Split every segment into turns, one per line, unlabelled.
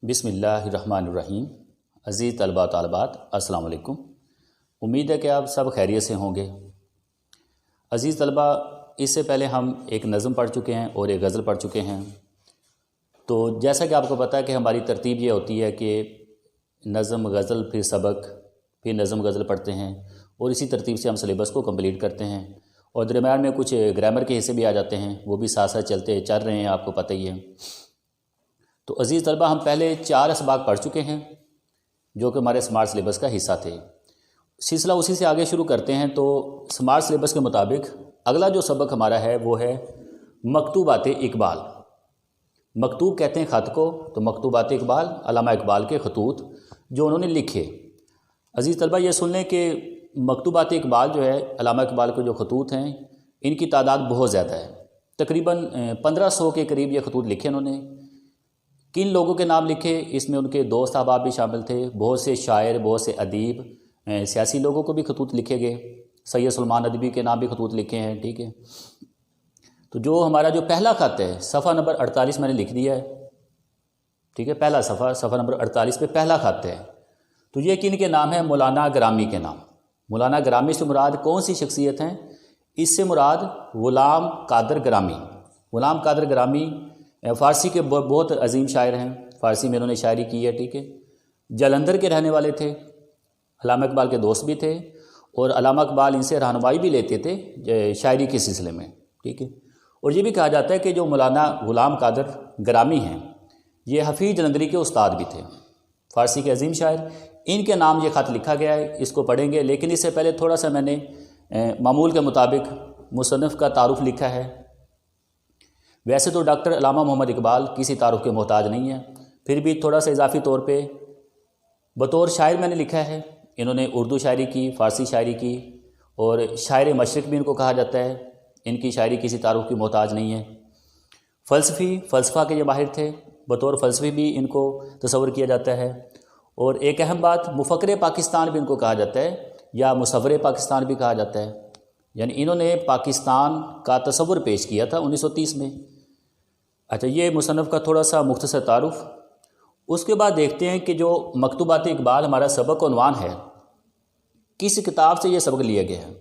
بسم اللہ الرحمن الرحیم۔ عزیز طلباء طالبات السلام علیکم۔ امید ہے کہ آپ سب خیریت سے ہوں گے۔ عزیز طلباء، اس سے پہلے ہم ایک نظم پڑھ چکے ہیں اور ایک غزل پڑھ چکے ہیں۔ تو جیسا کہ آپ کو پتہ ہے کہ ہماری ترتیب یہ ہوتی ہے کہ نظم غزل پھر سبق پھر نظم غزل پڑھتے ہیں اور اسی ترتیب سے ہم سلیبس کو کمپلیٹ کرتے ہیں، اور درمیان میں کچھ گرامر کے حصے بھی آ جاتے ہیں، وہ بھی ساتھ ساتھ چل رہے ہیں، آپ کو پتہ ہی ہے۔ تو عزیز طلبہ، ہم پہلے 4 اسباق پڑھ چکے ہیں جو کہ ہمارے سمارٹ سلیبس کا حصہ تھے۔ سلسلہ اسی سے آگے شروع کرتے ہیں۔ تو سمارٹ سلیبس کے مطابق اگلا جو سبق ہمارا ہے وہ ہے مکتوبات اقبال۔ مکتوب کہتے ہیں خط کو، تو مکتوبات اقبال علامہ اقبال کے خطوط جو انہوں نے لکھے۔ عزیز طلبہ، یہ سن لیں کہ مکتوبات اقبال جو ہے علامہ اقبال کے جو خطوط ہیں، ان کی تعداد بہت زیادہ ہے، تقریباً 1500 کے قریب یہ خطوط لکھے انہوں نے۔ کن لوگوں کے نام لکھے؟ اس میں ان کے دوست احباب بھی شامل تھے، بہت سے شاعر، بہت سے ادیب، سیاسی لوگوں کو بھی خطوط لکھے گئے۔ سید سلمان ندوی کے نام بھی خطوط لکھے ہیں، ٹھیک ہے۔ تو جو ہمارا جو پہلا خط ہے، صفحہ نمبر 48 میں نے لکھ دیا ہے، ٹھیک ہے، پہلا صفحہ نمبر 48 پہ پہلا خط ہے۔ تو یہ کن کے نام ہے؟ مولانا گرامی کے نام۔ مولانا گرامی سے مراد کون سی شخصیت ہیں؟ اس سے مراد غلام قادر گرامی۔ غلام قادر گرامی فارسی کے بہت عظیم شاعر ہیں، فارسی میں انہوں نے شاعری کی ہے، ٹھیک ہے۔ جلندھر کے رہنے والے تھے، علامہ اقبال کے دوست بھی تھے، اور علامہ اقبال ان سے رہنمائی بھی لیتے تھے شاعری کے سلسلے میں، ٹھیک ہے۔ اور یہ بھی کہا جاتا ہے کہ جو مولانا غلام قادر گرامی ہیں، یہ حفیظ جلندھری کے استاد بھی تھے، فارسی کے عظیم شاعر۔ ان کے نام یہ خط لکھا گیا ہے، اس کو پڑھیں گے، لیکن اس سے پہلے تھوڑا سا میں نے معمول کے مطابق مصنف کا تعارف لکھا ہے۔ ویسے تو ڈاکٹر علامہ محمد اقبال کسی تعارف کے محتاج نہیں ہیں، پھر بھی تھوڑا سا اضافی طور پہ بطور شاعر میں نے لکھا ہے۔ انہوں نے اردو شاعری کی، فارسی شاعری کی، اور شاعر مشرق بھی ان کو کہا جاتا ہے۔ ان کی شاعری کسی تعارف کی محتاج نہیں ہے۔ فلسفہ کے یہ ماہر تھے، بطور فلسفی بھی ان کو تصور کیا جاتا ہے۔ اور ایک اہم بات، مفکر پاکستان بھی ان کو کہا جاتا ہے، یا مصور پاکستان بھی کہا جاتا ہے، یعنی انہوں نے پاکستان کا تصور پیش کیا تھا 1930 میں۔ اچھا، یہ مصنف کا تھوڑا سا مختصر تعارف۔ اس کے بعد دیکھتے ہیں کہ جو مکتوبات اقبال ہمارا سبق عنوان ہے، کس کتاب سے یہ سبق لیا گیا ہے۔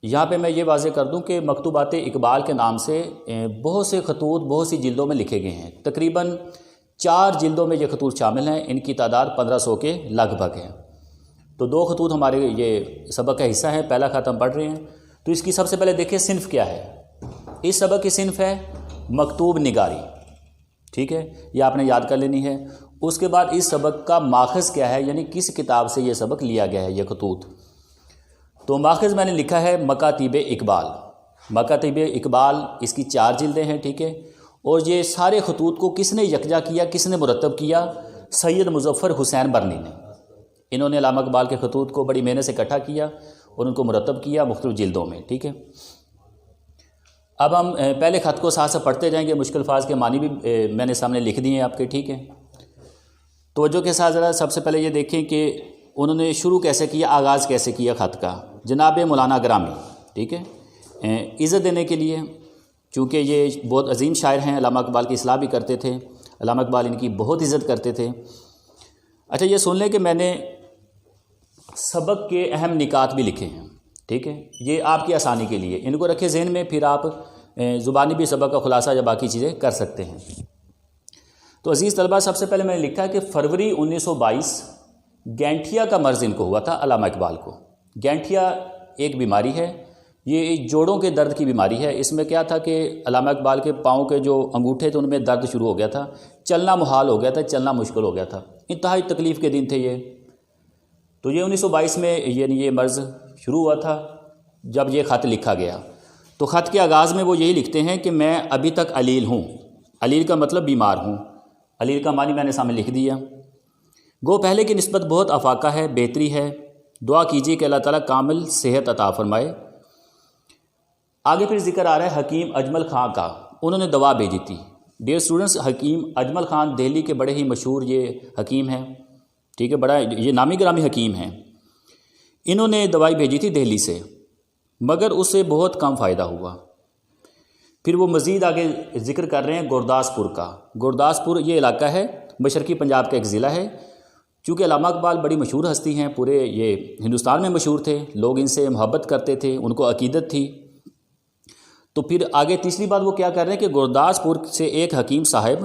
یہاں پہ میں یہ واضح کر دوں کہ مکتوبات اقبال کے نام سے بہت سے خطوط بہت سی جلدوں میں لکھے گئے ہیں، تقریباً 4 جلدوں میں یہ خطوط شامل ہیں، ان کی تعداد 1500 کے لگ بھگ ہے۔ تو 2 خطوط ہمارے یہ سبق کا حصہ ہیں، پہلا خط ہم پڑھ رہے ہیں۔ تو اس کی سب سے پہلے دیکھیں صنف کیا ہے۔ اس سبق کی صنف ہے مکتوب نگاری، ٹھیک ہے، یہ آپ نے یاد کر لینی ہے۔ اس کے بعد اس سبق کا ماخذ کیا ہے، یعنی کس کتاب سے یہ سبق لیا گیا ہے، یہ خطوط۔ تو ماخذ میں نے لکھا ہے مکاتیب اقبال۔ مکاتیب اقبال اس کی 4 جلدیں ہیں، ٹھیک ہے۔ اور یہ سارے خطوط کو کس نے یکجا کیا، کس نے مرتب کیا؟ سید مظفر حسین برنی نے۔ انہوں نے علامہ اقبال کے خطوط کو بڑی محنت سے اکٹھا کیا اور ان کو مرتب کیا مختلف جلدوں میں، ٹھیک ہے۔ اب ہم پہلے خط کو ساتھ ساتھ پڑھتے جائیں گے، مشکل الفاظ کے معنی بھی میں نے سامنے لکھ دیے ہیں آپ کے، ٹھیک ہے۔ توجہ کے ساتھ ذرا سب سے پہلے یہ دیکھیں کہ انہوں نے شروع کیسے کیا، آغاز کیسے کیا خط کا۔ جناب مولانا گرامی، ٹھیک ہے، عزت دینے کے لیے، چونکہ یہ بہت عظیم شاعر ہیں، علامہ اقبال کی اصلاح بھی کرتے تھے، علامہ اقبال ان کی بہت عزت کرتے تھے۔ اچھا، یہ سن لیں کہ میں نے سبق کے اہم نکات بھی لکھے ہیں، ٹھیک ہے، یہ آپ کی آسانی کے لیے، ان کو رکھے ذہن میں، پھر آپ زبانی بھی سبق کا خلاصہ یا باقی چیزیں کر سکتے ہیں۔ تو عزیز طلبہ، سب سے پہلے میں نے لکھا کہ فروری 1922 گینٹھیا کا مرض ان کو ہوا تھا، علامہ اقبال کو۔ گینٹھیا ایک بیماری ہے، یہ جوڑوں کے درد کی بیماری ہے۔ اس میں کیا تھا کہ علامہ اقبال کے پاؤں کے جو انگوٹھے تھے ان میں درد شروع ہو گیا تھا، چلنا محال ہو گیا تھا، چلنا مشکل ہو گیا تھا، انتہائی تکلیف کے دن تھے یہ۔ تو یہ 1922 میں یہ مرض شروع ہوا تھا جب یہ خط لکھا گیا۔ تو خط کے آغاز میں وہ یہی لکھتے ہیں کہ میں ابھی تک علیل ہوں۔ علیل کا مطلب بیمار ہوں۔ علیل کا معنی میں نے سامنے لکھ دیا۔ گو پہلے کی نسبت بہت افاقہ ہے، بہتری ہے، دعا کیجیے کہ اللہ تعالیٰ کامل صحت عطا فرمائے۔ آگے پھر ذکر آ رہا ہے حکیم اجمل خان کا، انہوں نے دوا بھیجی تھی۔ ڈیئر اسٹوڈنٹس، حکیم اجمل خان دہلی کے بڑے ہی مشہور یہ حکیم ہیں، ٹھیک ہے، بڑا یہ نامی گرامی حکیم ہیں۔ انہوں نے دوائی بھیجی تھی دہلی سے، مگر اس سے بہت کم فائدہ ہوا۔ پھر وہ مزید آگے ذکر کر رہے ہیں گورداسپور کا۔ گورداسپور یہ علاقہ ہے مشرقی پنجاب کا ایک ضلع ہے۔ چونکہ علامہ اقبال بڑی مشہور ہستی ہیں، پورے یہ ہندوستان میں مشہور تھے، لوگ ان سے محبت کرتے تھے، ان کو عقیدت تھی۔ تو پھر آگے تیسری بات وہ کیا کر رہے ہیں کہ گرداسپور سے ایک حکیم صاحب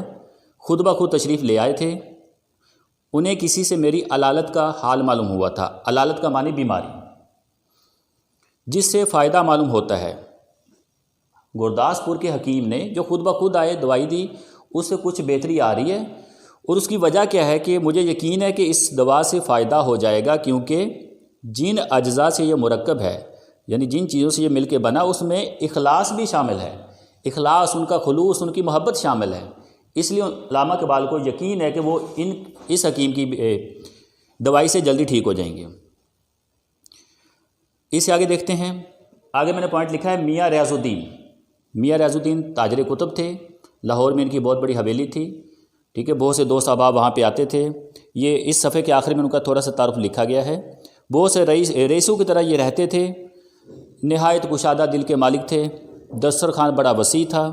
خود بخود تشریف لے آئے تھے، انہیں کسی سے میری علالت کا حال معلوم ہوا تھا۔ علالت کا معنی بیماری، جس سے فائدہ معلوم ہوتا ہے۔ گرداسپور کے حکیم نے جو خود بخود آئے، دوائی دی، اس سے کچھ بہتری آ رہی ہے، اور اس کی وجہ کیا ہے کہ مجھے یقین ہے کہ اس دوا سے فائدہ ہو جائے گا، کیونکہ جن اجزاء سے یہ مرکب ہے، یعنی جن چیزوں سے یہ مل کے بنا، اس میں اخلاص بھی شامل ہے۔ اخلاص، ان کا خلوص، ان کی محبت شامل ہے۔ اس لیے علامہ اقبال کو یقین ہے کہ وہ اس حکیم کی دوائی سے جلدی ٹھیک ہو جائیں گے۔ اس سے آگے دیکھتے ہیں، آگے میں نے پوائنٹ لکھا ہے میاں ریاض الدین۔ میاں ریاض الدین تاجر کتب تھے، لاہور میں ان کی بہت بڑی حویلی تھی، ٹھیک ہے، بہت سے دوست احباب وہاں پہ آتے تھے۔ یہ اس صفحے کے آخر میں ان کا تھوڑا سا تعارف لکھا گیا ہے۔ بہت سے رئیسوں کی طرح یہ رہتے تھے، نہایت کشادہ دل کے مالک تھے، دسترخوان بڑا وسیع تھا،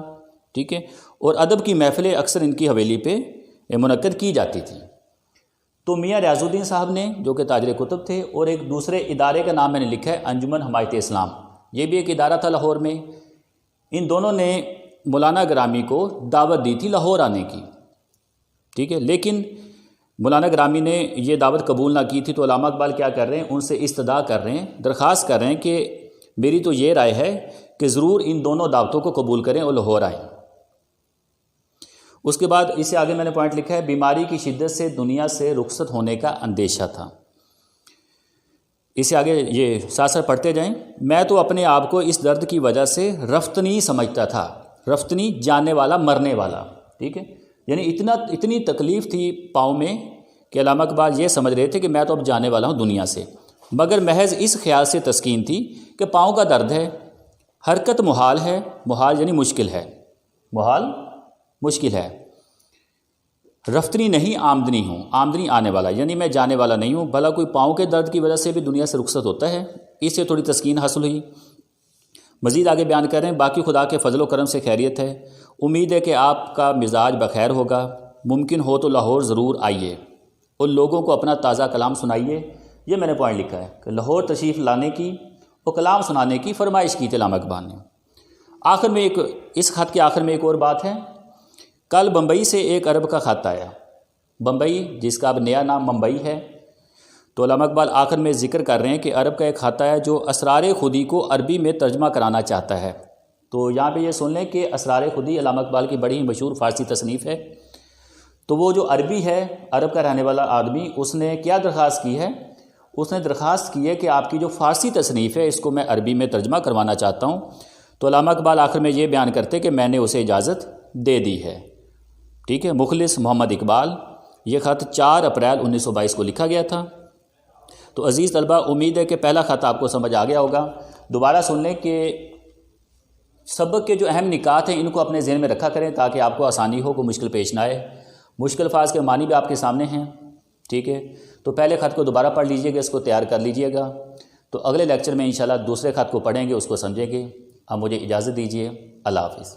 ٹھیک ہے، اور ادب کی محفلیں اکثر ان کی حویلی پہ منعقد کی جاتی تھیں۔ تو میاں ریاض الدین صاحب نے، جو کہ تاجر کتب تھے، اور ایک دوسرے ادارے کا نام میں نے لکھا ہے انجمن حمایت اسلام، یہ بھی ایک ادارہ تھا لاہور میں، ان دونوں نے مولانا گرامی کو دعوت دی تھی لاہور آنے کی، ٹھیک ہے، لیکن مولانا گرامی نے یہ دعوت قبول نہ کی تھی۔ تو علامہ اقبال کیا کر رہے ہیں، ان سے استدعا کر رہے ہیں، درخواست کر رہے ہیں کہ میری تو یہ رائے ہے کہ ضرور ان دونوں دعوتوں کو قبول کریں اور لاہور آئیں۔ اس کے بعد اس سے آگے میں نے پوائنٹ لکھا ہے بیماری کی شدت سے دنیا سے رخصت ہونے کا اندیشہ تھا۔ اس سے آگے یہ ساتھ ساتھ پڑھتے جائیں۔ میں تو اپنے آپ کو اس درد کی وجہ سے رفتنی سمجھتا تھا، رفتنی جاننے والا، مرنے والا، ٹھیک ہے، یعنی اتنی تکلیف تھی پاؤں میں کہ علامہ اقبال یہ سمجھ رہے تھے کہ میں تو اب جانے والا ہوں دنیا سے، مگر محض اس خیال سے تسکین تھی کہ پاؤں کا درد ہے، حرکت محال ہے، محال یعنی مشکل ہے، محال مشکل ہے، رفتنی نہیں آمدنی ہوں، آمدنی آنے والا، یعنی میں جانے والا نہیں ہوں، بھلا کوئی پاؤں کے درد کی وجہ سے بھی دنیا سے رخصت ہوتا ہے۔ اس سے تھوڑی تسکین حاصل ہوئی۔ مزید آگے بیان کر رہے ہیں، باقی خدا کے فضل و کرم سے خیریت ہے، امید ہے کہ آپ کا مزاج بخیر ہوگا، ممکن ہو تو لاہور ضرور آئیے اور لوگوں کو اپنا تازہ کلام سنائیے۔ یہ میں نے پوائنٹ لکھا ہے کہ لاہور تشریف لانے کی اور کلام سنانے کی فرمائش کی تھی علامہ اقبال نے۔ آخر میں اس خط کے آخر میں ایک اور بات ہے، کل بمبئی سے ایک عرب کا خط آیا، بمبئی جس کا اب نیا نام ممبئی ہے۔ تو علامہ اقبال آخر میں ذکر کر رہے ہیں کہ عرب کا ایک خط آیا جو اسرار خودی کو عربی میں ترجمہ کرانا چاہتا ہے۔ تو یہاں پہ یہ سن لیں کہ اسرار خودی علامہ اقبال کی بڑی ہی مشہور فارسی تصنیف ہے۔ تو وہ جو عربی ہے، عرب کا رہنے والا آدمی، اس نے کیا درخواست کی ہے؟ اس نے درخواست کی ہے کہ آپ کی جو فارسی تصنیف ہے اس کو میں عربی میں ترجمہ کروانا چاہتا ہوں۔ تو علامہ اقبال آخر میں یہ بیان کرتے کہ میں نے اسے اجازت دے دی ہے، ٹھیک ہے، مخلص محمد اقبال۔ یہ خط 4 اپریل 1922 کو لکھا گیا تھا۔ تو عزیز طلبہ، امید ہے کہ پہلا خط آپ کو سمجھ آ گیا ہوگا۔ دوبارہ سن لیں کہ سبق کے جو اہم نکات ہیں ان کو اپنے ذہن میں رکھا کریں تاکہ آپ کو آسانی ہو، کوئی مشکل پیش نہ آئے۔ مشکل الفاظ کے معنی بھی آپ کے سامنے ہیں، ٹھیک ہے۔ تو پہلے خط کو دوبارہ پڑھ لیجئے گا، اس کو تیار کر لیجئے گا۔ تو اگلے لیکچر میں انشاءاللہ دوسرے خط کو پڑھیں گے، اس کو سمجھیں گے۔ اب مجھے اجازت دیجیے، اللہ حافظ۔